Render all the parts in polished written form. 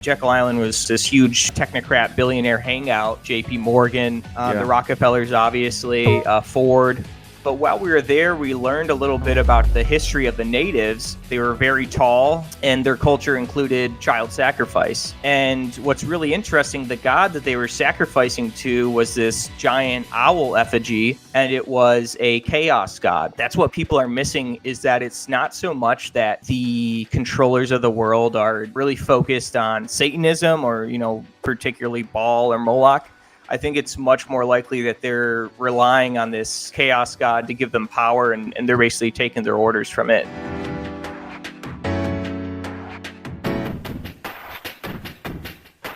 Jekyll Island was this huge technocrat billionaire hangout. JP Morgan, the Rockefellers, obviously, Ford. But while we were there, we learned a little bit about the history of the natives. They were very tall, and their culture included child sacrifice. And what's really interesting, the god that they were sacrificing to was this giant owl effigy, and it was a chaos god. That's what people are missing, is that it's not so much that the controllers of the world are really focused on Satanism or, particularly Baal or Moloch. I think it's much more likely that they're relying on this chaos god to give them power, and they're basically taking their orders from it.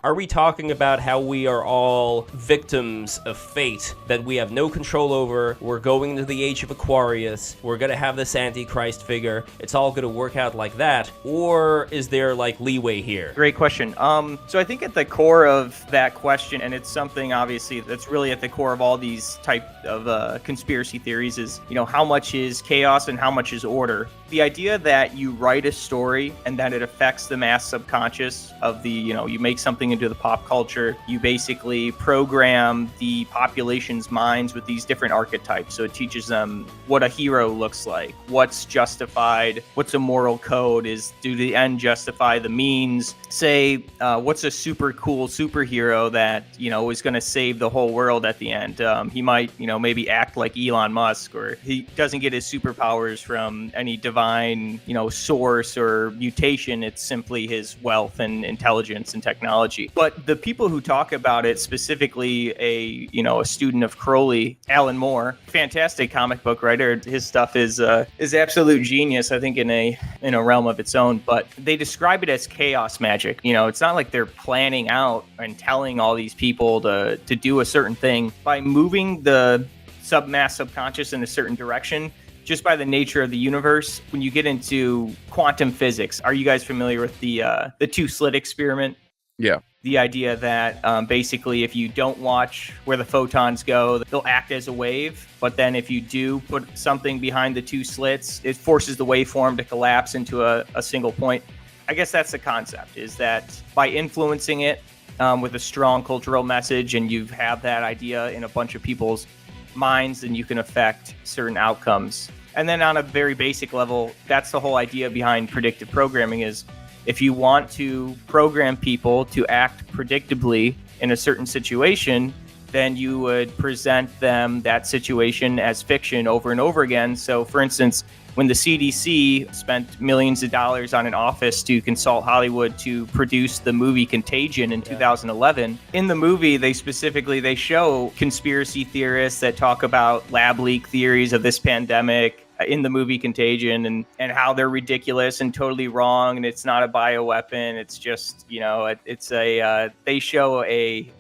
Are we talking about how we are all victims of fate that we have no control over? We're going into the age of Aquarius. We're going to have this Antichrist figure. It's all going to work out like that. Or is there leeway here? Great question. So I think at the core of that question, and it's something obviously that's really at the core of all these type of conspiracy theories, is, how much is chaos and how much is order? The idea that you write a story and that it affects the mass subconscious of the, you make something into the pop culture, you basically program the population's minds with these different archetypes. So it teaches them what a hero looks like, what's justified, what's a moral code, do the end justify the means? Say, what's a super cool superhero that, is going to save the whole world at the end? He might, maybe act like Elon Musk, or he doesn't get his superpowers from any divine, source or mutation. It's simply his wealth and intelligence and technology. But the people who talk about it, specifically a student of Crowley, Alan Moore, fantastic comic book writer. His stuff is absolute genius, I think, in a realm of its own. But they describe it as chaos magic. It's not like they're planning out and telling all these people to do a certain thing. By moving the subconscious in a certain direction, just by the nature of the universe, when you get into quantum physics, are you guys familiar with the two-slit experiment? Yeah. The idea that basically if you don't watch where the photons go, they'll act as a wave. But then if you do put something behind the two slits, it forces the waveform to collapse into a single point. I guess that's the concept, is that by influencing it with a strong cultural message, and you have that idea in a bunch of people's minds, then you can affect certain outcomes. And then on a very basic level, that's the whole idea behind predictive programming, is if you want to program people to act predictably in a certain situation, then you would present them that situation as fiction over and over again. So for instance, when the CDC spent millions of dollars on an office to consult Hollywood to produce the movie Contagion in 2011, in the movie, they show conspiracy theorists that talk about lab leak theories of this pandemic in the movie Contagion, and how they're ridiculous and totally wrong, and it's not a bioweapon. It's just, they show a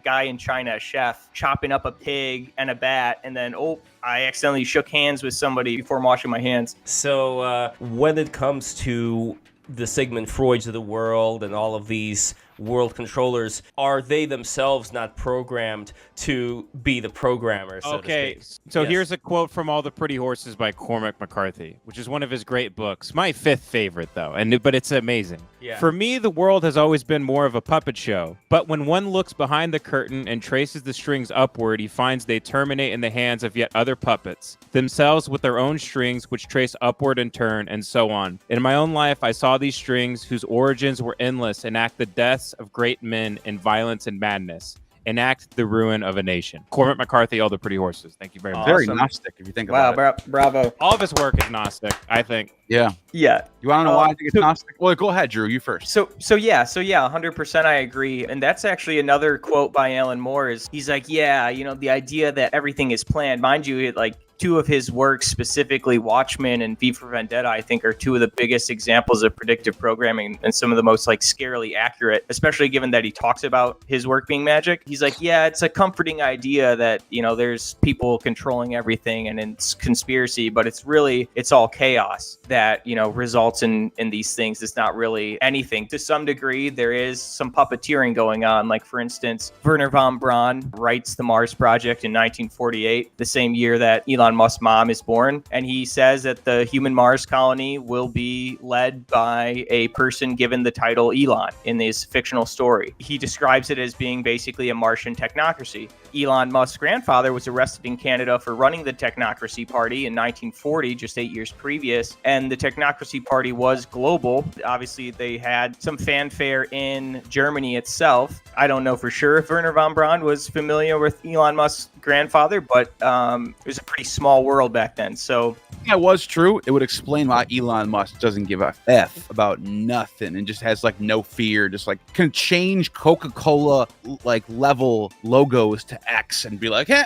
guy in China, a chef, chopping up a pig and a bat, and then, I accidentally shook hands with somebody before washing my hands. So when it comes to the Sigmund Freuds of the world and all of these world controllers, are they themselves not programmed to be the programmers? Okay, so here's a quote from All the Pretty Horses by Cormac McCarthy, which is one of his great books. My fifth favorite, though, but it's amazing. Yeah. For me, the world has always been more of a puppet show, but when one looks behind the curtain and traces the strings upward, he finds they terminate in the hands of yet other puppets, themselves with their own strings which trace upward and turn, and so on. In my own life, I saw these strings, whose origins were endless, enact the deaths of great men in violence and madness, enact the ruin of a nation. Cormac McCarthy, All the Pretty Horses. Thank you very much. Very Gnostic, if you think about it. Bravo. All of his work is Gnostic, I think. Yeah. Yeah. You want to know why I think it's Gnostic? Well, go ahead, Drew. You first. So 100% I agree. And that's actually another quote by Alan Moore. He's like, the idea that everything is planned. Mind you, two of his works, specifically Watchmen and V for Vendetta, I think are two of the biggest examples of predictive programming and some of the most scarily accurate, especially given that he talks about his work being magic. He's like, it's a comforting idea that, there's people controlling everything and it's conspiracy, but it's all chaos that, results in these things. It's not really anything. To some degree, there is some puppeteering going on. Like, for instance, Wernher von Braun writes the Mars Project in 1948, the same year that Elon Elon Musk's mom is born. And he says that the human Mars colony will be led by a person given the title Elon in this fictional story. He describes it as being basically a Martian technocracy. Elon Musk's grandfather was arrested in Canada for running the Technocracy Party in 1940, just 8 years previous. And the Technocracy Party was global. Obviously, they had some fanfare in Germany itself. I don't know for sure if Werner von Braun was familiar with Elon Musk's grandfather, but it was a pretty small world back then. So if that was true, it would explain why Elon Musk doesn't give a F about nothing and just has like no fear, just like can change Coca-Cola like level logos to X and be like, hey,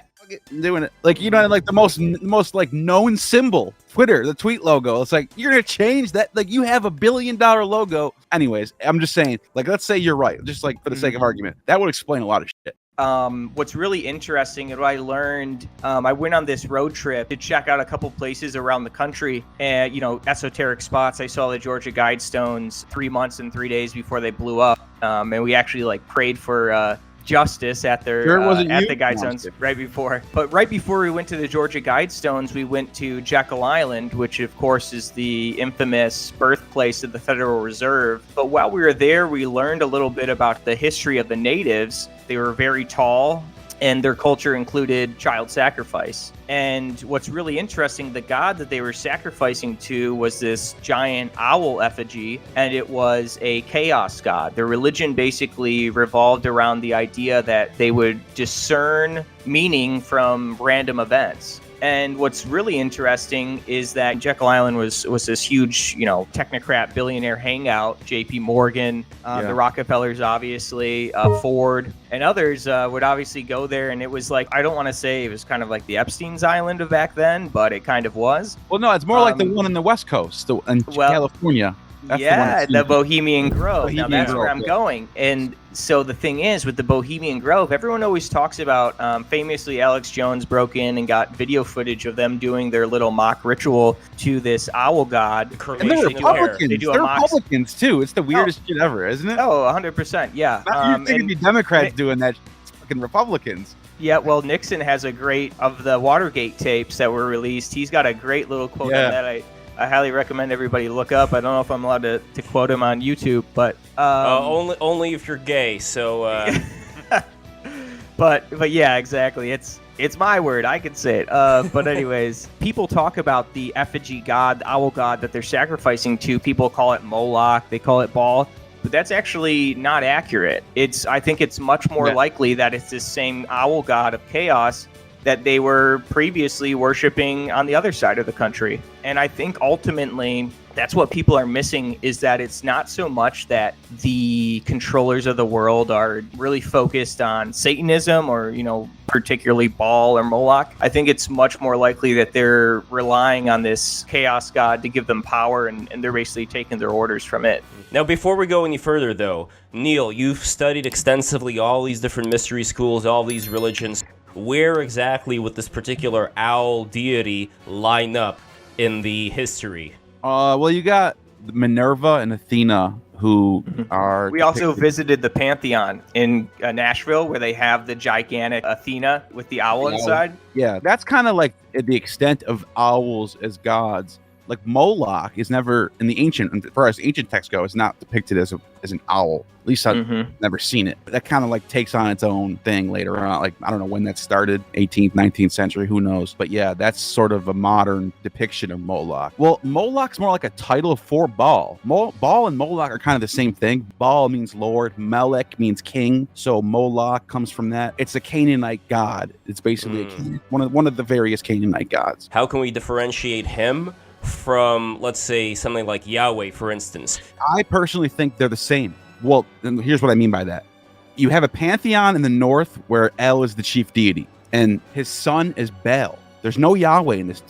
doing it. Like, you know, like the most like known symbol, Twitter, the tweet logo. It's like, you're gonna change that? Like, you have $1 billion logo. Anyways, I'm just saying, like, let's say you're right, just like for the sake of argument, that would explain a lot of shit. What's really interesting and what I learned, I went on this road trip to check out a couple places around the country and, you know, esoteric spots. I saw the Georgia Guidestones 3 months and 3 days before they blew up. And we actually like prayed for justice at their at the Guidestones right before. But right before we went to the Georgia Guidestones, we went to Jekyll Island, which of course is the infamous birthplace of the Federal Reserve. But while we were there, we learned a little bit about the history of the natives. They were very tall, and their culture included child sacrifice. And what's really interesting, the god that they were sacrificing to was this giant owl effigy, and it was a chaos god. Their religion basically revolved around the idea that they would discern meaning from random events. And what's really interesting is that Jekyll Island was this huge, you know, technocrat billionaire hangout. J.P. Morgan, the Rockefellers, obviously, Ford, and others would obviously go there. And it was like, I don't want to say it was kind of like the Epstein's Island of back then, but it kind of was. Well, no, it's more like the one in the West Coast, in California. That's the Bohemian Grove. Now that's where I'm going. And so the thing is, with the Bohemian Grove, everyone always talks about, famously, Alex Jones broke in and got video footage of them doing their little mock ritual to this owl god. And they're Republicans. They're Republicans, too. It's the weirdest shit ever, isn't it? Oh, 100%, yeah. You think it'd be Democrats doing that, it's fucking Republicans. Yeah, well, Nixon has a great, of the Watergate tapes that were released, he's got a great little quote on that. I highly recommend everybody look up. I don't know if I'm allowed to quote him on YouTube, but only if you're gay. So, but yeah, exactly. It's my word. I can say it. But anyways, people talk about the effigy god, the owl god that they're sacrificing to. People call it Moloch. They call it Baal. But that's actually not accurate. I think it's much more likely that it's this same owl god of chaos that they were previously worshiping on the other side of the country. And I think ultimately that's what people are missing, is that it's not so much that the controllers of the world are really focused on Satanism or, you know, particularly Baal or Moloch. I think it's much more likely that they're relying on this chaos god to give them power, and they're basically taking their orders from it. Now, before we go any further, though, Neil, you've studied extensively all these different mystery schools, all these religions. Where exactly would this particular owl deity line up in the history? Well, you got Minerva and Athena, who are... We also visited the Pantheon in Nashville, where they have the gigantic Athena with the owl inside. Yeah, that's kind of like the extent of owls as gods. Like Moloch is never, in the ancient, as far as ancient texts go, is not depicted as an owl. At least I've never seen it. That kind of like takes on its own thing later on. Like, I don't know when that started, 18th, 19th century, who knows? But yeah, that's sort of a modern depiction of Moloch. Well, Moloch's more like a title for Baal. Baal and Moloch are kind of the same thing. Baal means Lord, Melech means king, so Moloch comes from that. It's a Canaanite god. It's basically one of the various Canaanite gods. How can we differentiate him from, let's say, something like Yahweh, for instance? I personally think they're the same. Well, here's what I mean by that. You have a pantheon in the north where El is the chief deity, and his son is Baal. There's no Yahweh in this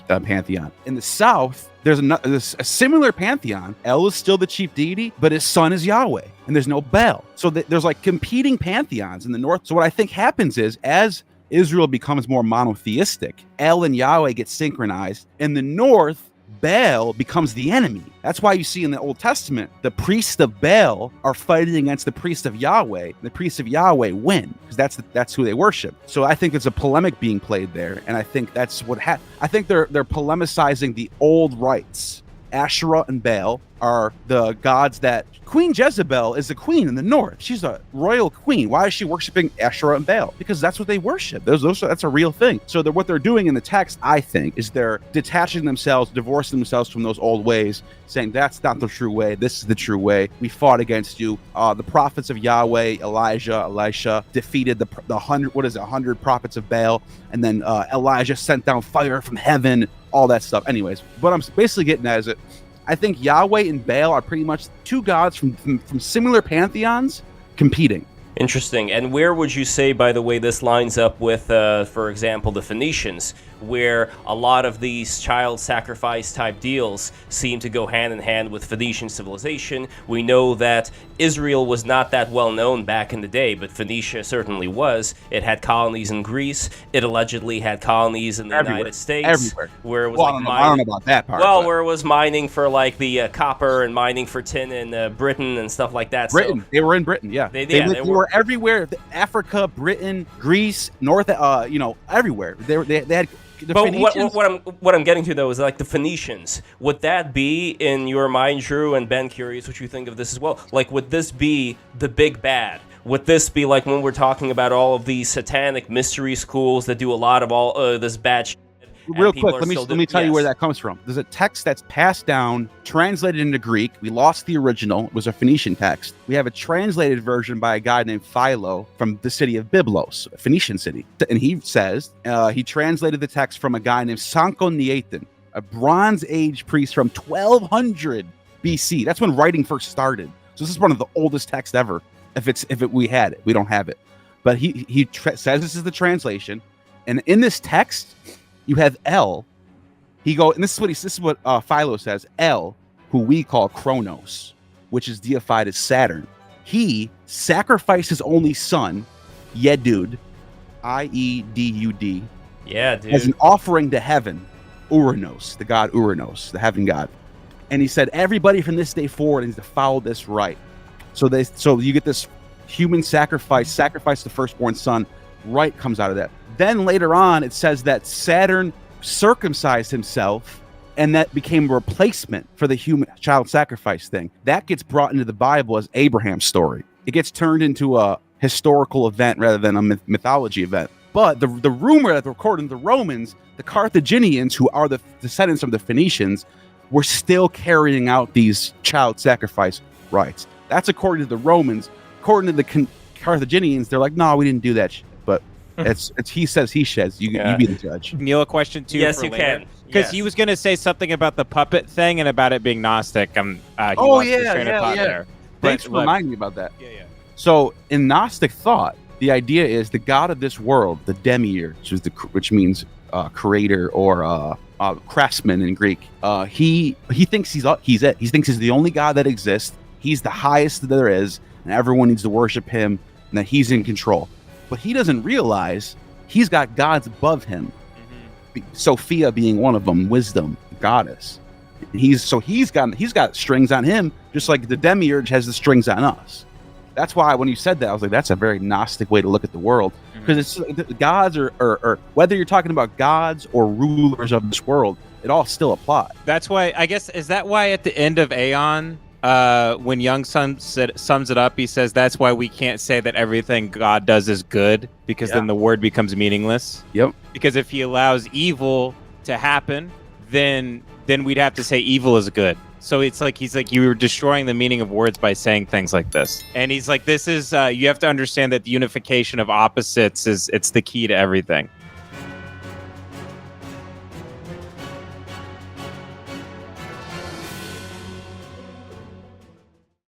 pantheon. In the south, there's a similar pantheon. El is still the chief deity, but his son is Yahweh, and there's no Baal. So there's like competing pantheons in the north. So what I think happens is, as Israel becomes more monotheistic, El and Yahweh get synchronized. In the north, Baal becomes the enemy. That's why you see in the Old Testament, the priests of Baal are fighting against the priests of Yahweh. And the priests of Yahweh win because that's who they worship. So I think it's a polemic being played there, and I think that's what I think they're polemicizing the old rites. Asherah and Baal are the gods that Queen Jezebel is a queen in the north. She's a royal queen. Why is she worshiping Asherah and Baal? Because that's what they worship. That's a real thing. So what they're doing in the text, I think, is they're detaching themselves, divorcing themselves from those old ways, saying that's not the true way. This is the true way. We fought against you. The prophets of Yahweh, Elisha defeated the 100 prophets of Baal, and then Elijah sent down fire from heaven. All that stuff. Anyways, what I'm basically getting at is that I think Yahweh and Baal are pretty much two gods from similar pantheons competing. Interesting. And where would you say, by the way, this lines up with, for example, the Phoenicians, where a lot of these child sacrifice type deals seem to go hand in hand with Phoenician civilization? We know that Israel was not that well known back in the day, but Phoenicia certainly was. It had colonies in Greece. It allegedly had colonies in the United States. Everywhere. Where it was I don't know about that part. Well, where it was mining for like the copper and mining for tin in Britain and stuff like that. Britain. They were in Britain, yeah. They were everywhere. Africa, Britain, Greece, North, everywhere. They had. But what I'm getting to though is like the Phoenicians. Would that be in your mind, Drew and Ben? Curious what you think of this as well. Like, would this be the big bad? Would this be like when we're talking about all of these satanic mystery schools that do a lot of all this bad shit? Real quick, let me tell you where that comes from. There's a text that's passed down, translated into Greek. We lost the original. It was a Phoenician text. We have a translated version by a guy named Philo from the city of Byblos, a Phoenician city. And he says he translated the text from a guy named Sancho Nietan, a Bronze Age priest from 1200 BC. That's when writing first started. So this is one of the oldest texts ever. We had it, we don't have it. But he says this is the translation, and in this text. You have El. And this is what Philo says. El, who we call Kronos, which is deified as Saturn. He sacrificed his only son, Yedud, Iedud. Yeah, dude. As an offering to heaven, Uranos, the god Uranos, the heaven god. And he said, everybody from this day forward needs to follow this rite. So you get this human sacrifice the firstborn son. Rite comes out of that. Then later on, it says that Saturn circumcised himself, and that became a replacement for the human child sacrifice thing. That gets brought into the Bible as Abraham's story. It gets turned into a historical event rather than a mythology event. But the rumor that according to the Romans, the Carthaginians, who are the descendants of the Phoenicians, were still carrying out these child sacrifice rites. That's according to the Romans. According to the Carthaginians, they're like, no, we didn't do that shit. But it's he says, he says. You be the judge. Neil, a question too. Yes, for you later. can. Because he was going to say something about the puppet thing and about it being Gnostic. There. Thanks for reminding me about that. Yeah. So in Gnostic thought, the idea is the god of this world, the Demiurge, which means creator or craftsman in Greek. He thinks he's it. He thinks he's the only god that exists. He's the highest that there is, and everyone needs to worship him, and that he's in control. But he doesn't realize he's got gods above him. Mm-hmm. Sophia being one of them, wisdom, goddess. He's got strings on him, just like the Demiurge has the strings on us. That's why when you said that, I was like, that's a very Gnostic way to look at the world. Because it's gods or whether you're talking about gods or rulers of this world, it all still applies. That's why, I guess, is that why at the end of Aeon, when Young sums it up, he says that's why we can't say that everything God does is good, because then the word becomes meaningless. Yep. Because if he allows evil to happen, then we'd have to say evil is good. So it's like he's like, you were destroying the meaning of words by saying things like this. And he's like, this is you have to understand that the unification of opposites it's the key to everything.